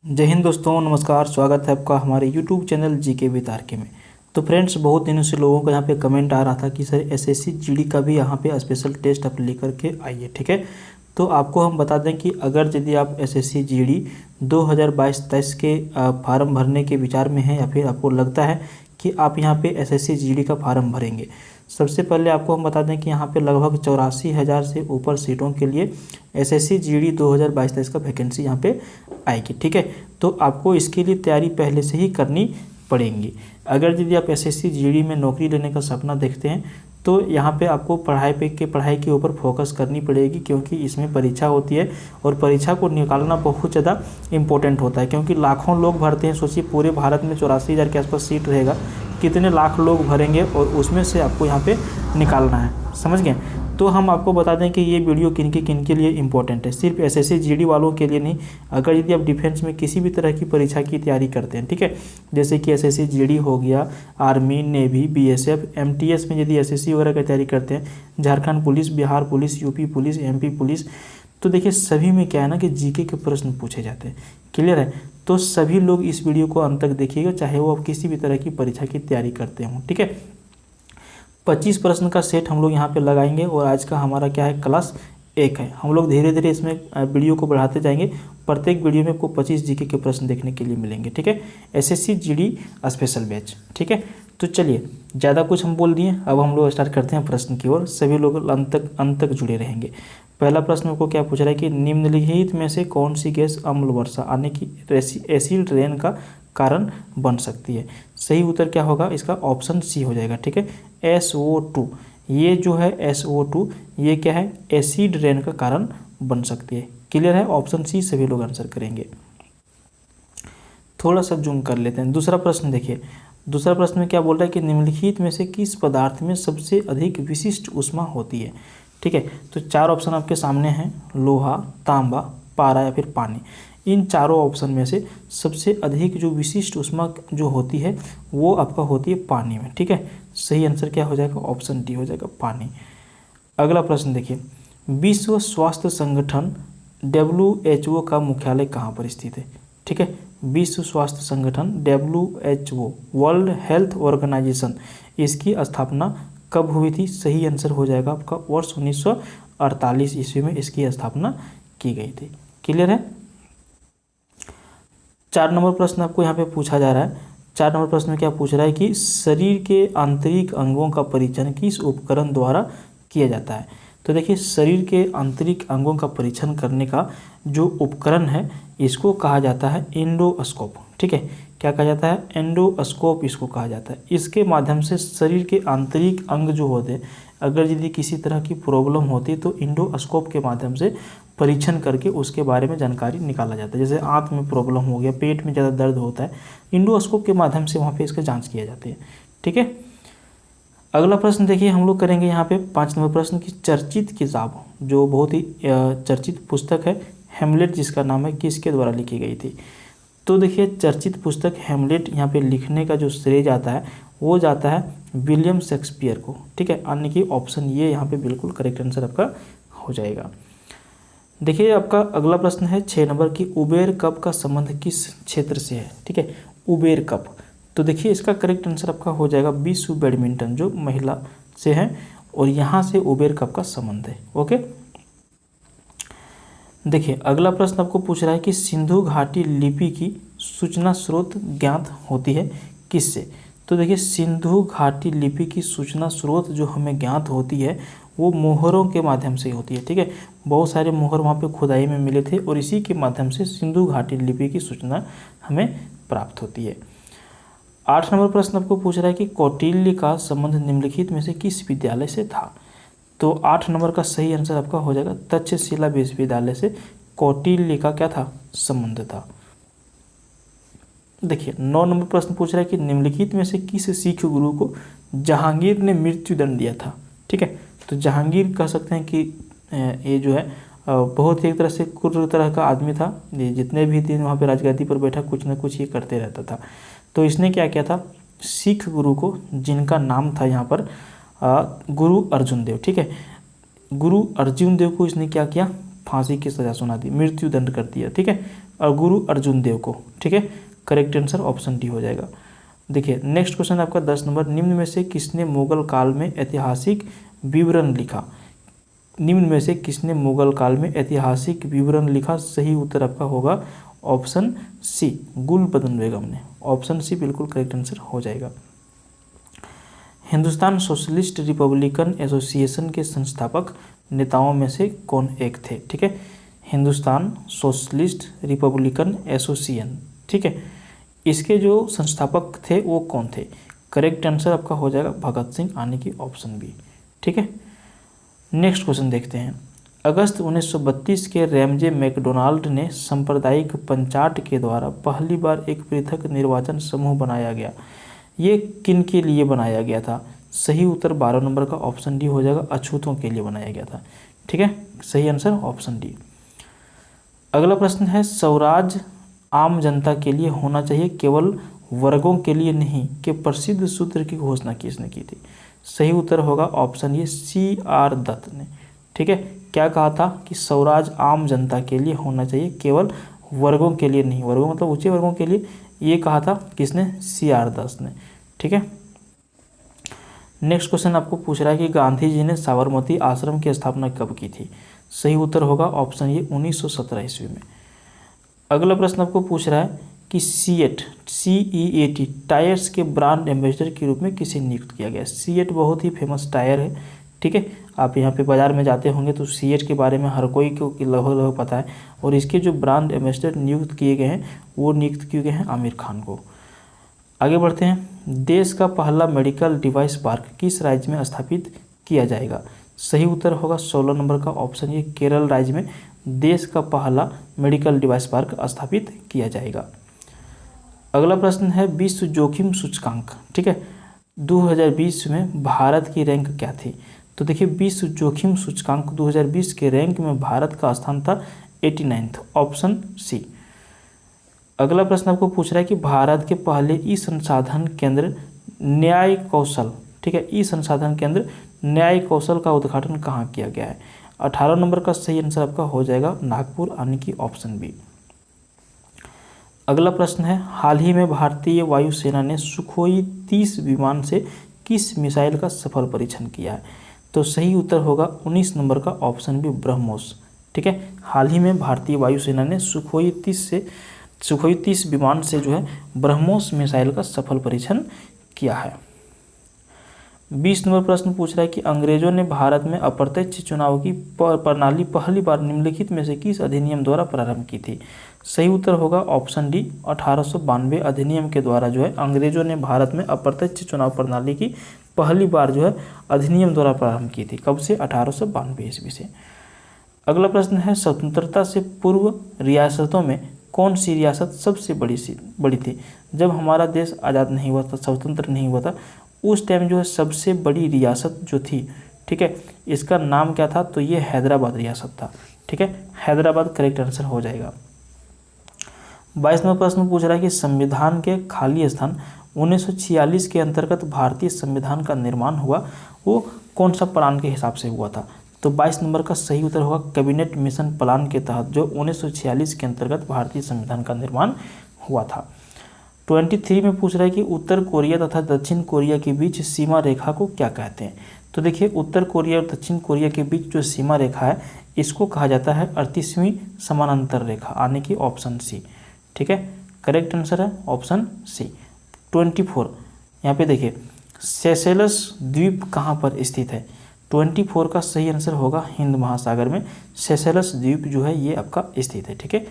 जय हिंद दोस्तों, नमस्कार। स्वागत है आपका हमारे YouTube channel GK with RK में। तो फ्रेंड्स, बहुत दिनों से लोगों का यहाँ पे कमेंट आ रहा था कि सर एसएससी जीडी का भी यहाँ पे स्पेशल टेस्ट आप लेकर के आइए। ठीक है, तो आपको हम बता दें कि अगर यदि आप एसएससी जीडी 2022-23 के फार्म भरने के विचार में हैं या फिर आपको लगता है कि आप यहाँ पे एसएससी जीडी का फार्म भरेंगे, सबसे पहले आपको हम बता दें कि यहाँ पे लगभग 84,000 से ऊपर सीटों के लिए एसएससी जीडी 2022-23 का वैकेंसी यहाँ पे आएगी। ठीक है, तो आपको इसके लिए तैयारी पहले से ही करनी पड़ेगी। अगर यदि आप एसएससी जीडी में नौकरी लेने का सपना देखते हैं तो यहाँ पे आपको पढ़ाई के ऊपर फोकस करनी पड़ेगी, क्योंकि इसमें परीक्षा होती है और परीक्षा को निकालना बहुत ज़्यादा इम्पोर्टेंट होता है, क्योंकि लाखों लोग भरते हैं। सोचिए, पूरे भारत में 84,000 के आसपास सीट रहेगा, कितने लाख लोग भरेंगे और उसमें से आपको यहाँ पे निकालना है। समझ गए? तो हम आपको बता दें कि ये वीडियो किन के लिए इम्पोर्टेंट है। सिर्फ एसएससी जीडी वालों के लिए नहीं, अगर यदि आप डिफेंस में किसी भी तरह की परीक्षा की तैयारी करते हैं, ठीक है, जैसे कि एसएससी जीडी हो गया, आर्मी, नेवी, बीएसएफ, एमटीएस में यदि एसएससी वगैरह की तैयारी करते हैं, Jharkhand police, Bihar police, UP police, MP police, तो देखिए सभी में क्या है ना कि जीके के प्रश्न पूछे जाते हैं। क्लियर है? तो सभी लोग इस वीडियो को अंत तक देखिएगा, चाहे वो आप किसी भी तरह की परीक्षा की तैयारी करते हों। ठीक है, 25 प्रश्न का सेट हम लोग यहाँ पे लगाएंगे और आज का हमारा क्या है, क्लास 1 है। हम लोग धीरे धीरे इसमें वीडियो को बढ़ाते जाएंगे। प्रत्येक वीडियो में आपको 25 जीके के प्रश्न देखने के लिए मिलेंगे। ठीक है, एसएससी जीडी स्पेशल बैच। ठीक है, तो चलिए, ज़्यादा कुछ हम बोल दिए, अब हम लोग स्टार्ट करते हैं प्रश्न की ओर। सभी लोग अंत तक जुड़े रहेंगे। पहला प्रश्न को क्या पूछ रहा है कि निम्नलिखित में से कौन सी गैस अम्ल वर्षा आने की एसिड रेन का कारण बन सकती है? सही उत्तर क्या होगा इसका? ऑप्शन सी हो जाएगा। ठीक है, SO2, ये जो है SO2, ये क्या है, एसिड रेन का कारण बन सकती है। क्लियर है? ऑप्शन सी सभी लोग आंसर करेंगे। थोड़ा सा जूम कर लेते हैं। दूसरा प्रश्न देखिए, दूसरा प्रश्न में क्या बोल रहा है कि निम्नलिखित में से किस पदार्थ में सबसे अधिक विशिष्ट ऊष्मा होती है? ठीक है, तो 4 ऑप्शन आपके सामने हैं, लोहा, तांबा, पारा या फिर पानी। इन चारों ऑप्शन में से सबसे अधिक जो विशिष्ट ऊष्मा जो होती है वो आपका होती है पानी में। ठीक है, सही आंसर क्या हो जाएगा? ऑप्शन डी हो जाएगा, पानी। अगला प्रश्न देखिए, विश्व स्वास्थ्य संगठन WHO का मुख्यालय कहाँ पर स्थित है? ठीक है, विश्व स्वास्थ्य संगठन WHO, वर्ल्ड हेल्थ ऑर्गेनाइजेशन, इसकी स्थापना कब हुई थी? सही आंसर हो जाएगा आपका वर्ष 1948 ईस्वी में इसकी स्थापना की गई थी। क्लियर है? 4 नंबर प्रश्न आपको यहाँ पे पूछा जा रहा है। 4 नंबर प्रश्न में क्या पूछ रहा है कि शरीर के आंतरिक अंगों का परीक्षण किस उपकरण द्वारा किया जाता है? तो देखिए, शरीर के आंतरिक अंगों का परीक्षण करने का जो उपकरण है इसको कहा जाता है एंडोस्कोप। ठीक है, क्या कहा जाता है? एंडोस्कोप इसको कहा जाता है। इसके माध्यम से शरीर के आंतरिक अंग जो होते हैं, अगर यदि किसी तरह की प्रॉब्लम होती है तो एंडोस्कोप के माध्यम से परीक्षण करके उसके बारे में जानकारी निकाला जाता है। जैसे आंत में प्रॉब्लम हो गया, पेट में ज़्यादा दर्द होता है, एंडोस्कोप के माध्यम से वहाँ पे इसका जांच किया जाती है। ठीक है, अगला प्रश्न देखिए, हम लोग करेंगे यहाँ पे 5 नंबर प्रश्न की चर्चित किताब, जो बहुत ही चर्चित पुस्तक है हेमलेट, जिसका नाम है, किसके द्वारा लिखी गई थी? तो देखिए, चर्चित पुस्तक हेमलेट यहाँ पे लिखने का जो श्रेय जाता है वो जाता है विलियम शेक्सपियर को। ठीक है, अन्य की ऑप्शन ये यहाँ पे बिल्कुल करेक्ट आंसर आपका हो जाएगा। देखिए, आपका अगला प्रश्न है 6 नंबर की, उबेर कप का संबंध किस क्षेत्र से है? ठीक है, उबेर कप, तो देखिए इसका करेक्ट आंसर आपका हो जाएगा विश्व बैडमिंटन, जो महिला से है, और यहाँ से उबेर कप का संबंध है। ओके, देखिए अगला प्रश्न आपको पूछ रहा है कि सिंधु घाटी लिपि की सूचना स्रोत ज्ञात होती है किससे? तो देखिए, सिंधु घाटी लिपि की सूचना स्रोत जो हमें ज्ञात होती है वो मोहरों के माध्यम से होती है। ठीक है, बहुत सारे मोहर वहाँ पे खुदाई में मिले थे और इसी के माध्यम से सिंधु घाटी लिपि की सूचना हमें प्राप्त होती है। 8 नंबर प्रश्न आपको पूछ रहा है कि कौटिल्य का संबंध निम्नलिखित में से किस विद्यालय से था? तो 8 नंबर का सही आंसर आपका हो जाएगा तक्षशिला विश्वविद्यालय से कौटिल्य का क्या था? संबंध था। देखिए, 9 नंबर प्रश्न पूछ रहा है कि निम्नलिखित में से किस सिख गुरु को जहांगीर ने मृत्यु दंड दिया था? ठीक है, तो जहांगीर कह सकते हैं कि ये जो है बहुत ही एक तरह से कुर्र तरह का आदमी था। ये जितने भी दिन वहाँ पे राजगद्दी पर बैठा कुछ न कुछ ये करते रहता था। तो इसने क्या किया था, सिख गुरु को, जिनका नाम था यहाँ पर गुरु अर्जुन देव। ठीक है, गुरु अर्जुन देव को इसने क्या किया, फांसी की सज़ा सुना दी, मृत्यु दंड कर दिया। ठीक है, और गुरु अर्जुन देव को। ठीक है, करेक्ट आंसर ऑप्शन डी हो जाएगा। देखिए नेक्स्ट क्वेश्चन आपका 10 नंबर, निम्न में से किसने मुगल काल में ऐतिहासिक विवरण लिखा? निम्न में से किसने मुगल काल में ऐतिहासिक विवरण लिखा? सही उत्तर आपका होगा ऑप्शन सी, गुलबदन बेगम ने। ऑप्शन सी बिल्कुल करेक्ट आंसर हो जाएगा। हिंदुस्तान सोशलिस्ट रिपब्लिकन एसोसिएशन के संस्थापक नेताओं में से कौन एक थे? ठीक है, हिंदुस्तान सोशलिस्ट रिपब्लिकन एसोसिएशन, ठीक है, इसके जो संस्थापक थे वो कौन थे? करेक्ट आंसर आपका हो जाएगा भगत सिंह, आने की ऑप्शन बी। ठीक है, नेक्स्ट क्वेश्चन देखते हैं। अगस्त 1932 के रैमजे मैकडोनाल्ड ने सांप्रदायिक पंचाट के द्वारा पहली बार एक पृथक निर्वाचन समूह बनाया गया। ये किन के लिए बनाया गया था? सही उत्तर 12 नंबर का ऑप्शन डी हो जाएगा, अछूतों के लिए बनाया गया था। ठीक है, सही आंसर ऑप्शन डी। अगला प्रश्न है, स्वराज आम जनता के लिए होना चाहिए, केवल वर्गों के लिए नहीं, के प्रसिद्ध सूत्र की घोषणा किसने की थी? सही उत्तर होगा ऑप्शन ये, CR दत्त ने। ठीक है, क्या कहा था कि स्वराज आम जनता के लिए होना चाहिए, केवल वर्गों के लिए नहीं, वर्गों मतलब ऊंचे वर्गों के लिए, ये कहा था किसने? CR दत्त ने। ठीक है, नेक्स्ट क्वेश्चन आपको पूछ रहा है कि गांधी जी ने साबरमती आश्रम की स्थापना कब की थी? सही उत्तर होगा ऑप्शन ये, 1917 ईस्वी में। अगला प्रश्न आपको पूछ रहा है कि CEAT टायर्स के ब्रांड एम्बेसडर के रूप में किसे नियुक्त किया गया? CEAT बहुत ही फेमस टायर है। ठीक है, आप यहाँ पे बाज़ार में जाते होंगे तो CEAT के बारे में हर कोई को लगभग पता है, और इसके जो ब्रांड एम्बेसडर नियुक्त किए गए हैं वो नियुक्त किए गए हैं आमिर खान को। आगे बढ़ते हैं, देश का पहला मेडिकल डिवाइस पार्क किस राज्य में स्थापित किया जाएगा? सही उत्तर होगा 16 नंबर का ऑप्शन ये, केरल राज्य में देश का पहला मेडिकल डिवाइस पार्क स्थापित किया जाएगा। अगला प्रश्न है, विश्व जोखिम सूचकांक, ठीक है, 2020 में भारत की रैंक क्या थी? तो देखिए विश्व जोखिम सूचकांक 2020 के रैंक में भारत का स्थान था 89, ऑप्शन सी। अगला प्रश्न आपको पूछ रहा है कि भारत के पहले ई संसाधन केंद्र न्याय कौशल, ठीक है, ई संसाधन केंद्र न्याय कौशल का उद्घाटन कहाँ किया गया है? 18 नंबर का सही आंसर आपका हो जाएगा नागपुर, आने की ऑप्शन बी। अगला प्रश्न है, हाल ही में भारतीय वायुसेना ने सुखोई 30 विमान से किस मिसाइल का सफल परीक्षण किया है? तो सही उत्तर होगा 19 नंबर का ऑप्शन बी, ब्रह्मोस। ठीक है, हाल ही में भारतीय वायुसेना ने सुखोई 30 विमान से जो है ब्रह्मोस मिसाइल का सफल परीक्षण किया है। 20 नंबर प्रश्न पूछ रहा है कि अंग्रेजों ने भारत में अप्रत्यक्ष चुनाव की प्रणाली पहली बार निम्नलिखित में से किस अधिनियम द्वारा प्रारंभ की थी? सही उत्तर होगा ऑप्शन डी, 1892 अधिनियम के द्वारा जो है अंग्रेजों ने भारत में अप्रत्यक्ष चुनाव प्रणाली की पहली बार जो है अधिनियम द्वारा प्रारंभ की थी। कब से? 1892 ईस्वी से। अगला प्रश्न है, स्वतंत्रता से पूर्व रियासतों में कौन सी रियासत सबसे बड़ी थी? जब हमारा देश आज़ाद नहीं हुआ था, स्वतंत्र नहीं हुआ था, उस टाइम जो है सबसे बड़ी रियासत जो थी, ठीक है, इसका नाम क्या था? तो ये हैदराबाद रियासत था। ठीक है, हैदराबाद करेक्ट आंसर हो जाएगा। 22वां प्रश्न पूछ रहा है कि संविधान के खाली स्थान 1946 के अंतर्गत भारतीय संविधान का निर्माण हुआ, वो कौन सा प्लान के हिसाब से हुआ था? तो 22 नंबर का सही उत्तर होगा कैबिनेट मिशन प्लान के तहत जो 1946 के अंतर्गत भारतीय संविधान का निर्माण हुआ था। 23 में पूछ रहा है कि उत्तर कोरिया तथा दक्षिण कोरिया के बीच सीमा रेखा को क्या कहते हैं? तो देखिए उत्तर कोरिया और दक्षिण कोरिया के बीच जो सीमा रेखा है इसको कहा जाता है 38वीं समानांतर रेखा, आने की ऑप्शन सी। ठीक है, करेक्ट आंसर है ऑप्शन सी। 24 यहाँ पे देखिए सेशेल्स द्वीप कहाँ पर स्थित है? 24 का सही आंसर होगा हिंद महासागर में सेशेल्स द्वीप जो है ये आपका स्थित है। ठीक है,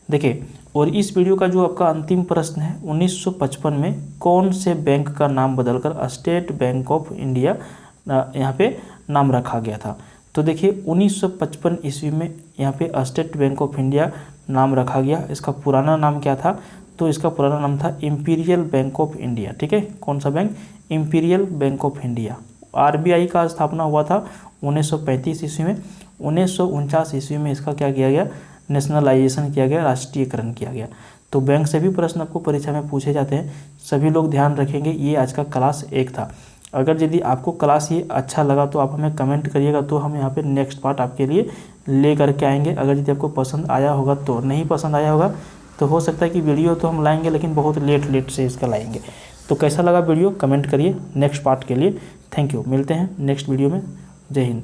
देखिए और इस वीडियो का जो आपका अंतिम प्रश्न है, 1955 में कौन से बैंक का नाम बदलकर स्टेट बैंक ऑफ इंडिया यहाँ पे नाम रखा गया था? तो देखिए 1955 ईस्वी में यहाँ पे स्टेट बैंक ऑफ इंडिया नाम रखा गया। इसका पुराना नाम क्या था? तो इसका पुराना नाम था इंपीरियल बैंक ऑफ इंडिया। ठीक है, कौन सा bank? Imperial bank of India. RBI का स्थापना हुआ था 1935 ईस्वी में। 1949 ईस्वी में इसका क्या किया गया? नेशनलाइजेशन किया गया, राष्ट्रीयकरण किया गया। तो बैंक से भी प्रश्न आपको परीक्षा में पूछे जाते हैं, सभी लोग ध्यान रखेंगे। ये आज का क्लास 1 था। अगर यदि आपको क्लास ये अच्छा लगा तो आप हमें कमेंट करिएगा, तो हम यहाँ पे नेक्स्ट पार्ट आपके लिए ले करके आएंगे। अगर यदि आपको पसंद आया होगा तो, नहीं पसंद आया होगा तो हो सकता है कि वीडियो तो हम लाएंगे लेकिन बहुत लेट से इसका लाएंगे। तो कैसा लगा वीडियो कमेंट करिए नेक्स्ट पार्ट के लिए। थैंक यू, मिलते हैं नेक्स्ट वीडियो में। जय हिंद।